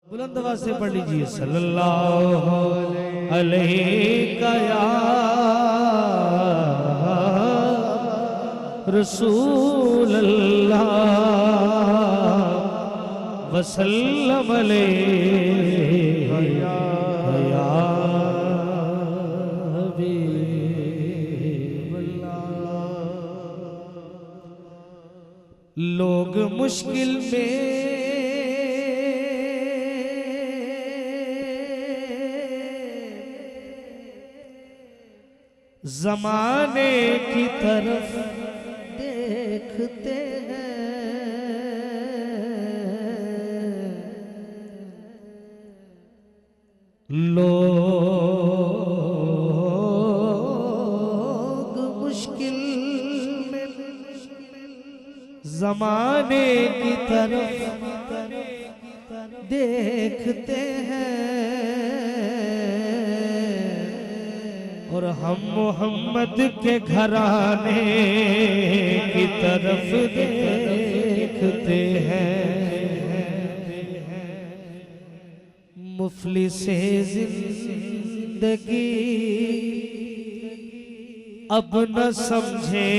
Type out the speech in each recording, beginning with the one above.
बुलंद आवाज से पढ़ लीजिए सल्लल्लाहु अलैहि या रसूल अल्लाह वसल्लम अलैहि या हबीबल्लाह। लोग मुश्किल में ज़माने की तरफ देखते हैं। लोग मुश्किल में ज़माने की तरफ देखते हैं और हम मोहम्मद के घराने की तरफ देखते हैं। मुफलिसे जिंदगी अब न समझे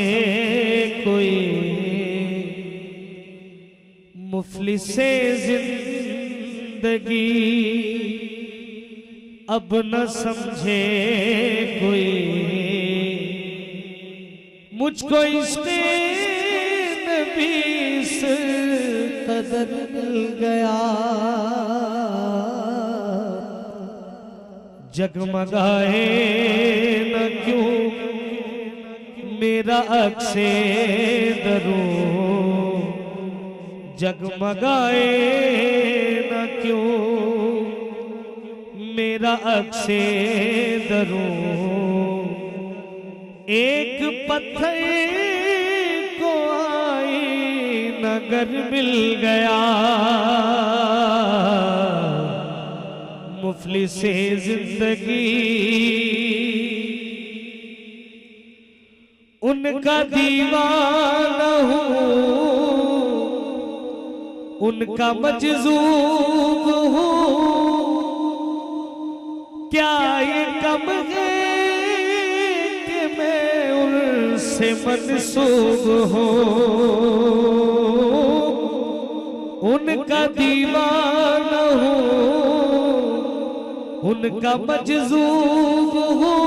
कोई, मुफलिसे जिंदगी अब न समझे कोई, मुझको इसके नबी से कदर मिल गया। जगमगाए न क्यों मेरा अक्से दरो, जगमगाए न क्यों मेरा अक्से दरो। एक पत्थर को आई नगर मिल गया। मुफलिसे जिंदगी उनका दीवाना हूँ, उनका मजज़ूब हूँ। क्या ये कम है कि मैं उनसे मनसूब हूँ। उनका दीवाना हूँ, उनका मजज़ूब हूँ।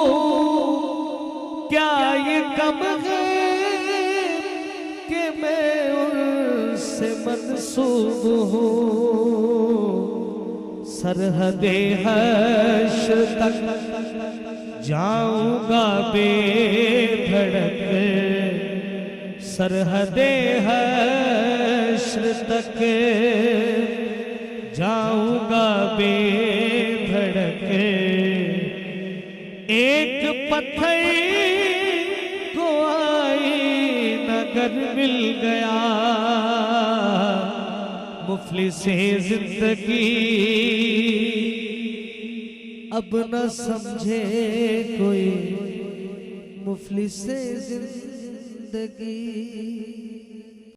क्या ये कम है कि मैं उनसे मनसूब हूँ। सरहदे हश्र तक जाऊंगा बेधड़क, सरहदे हश्र तक जाऊंगा बेधड़क। एक पत्थर को आई नगर मिल गया। मुफलिसे जिंदगी अब न समझे कोई, मुफलिसे जिंदगी।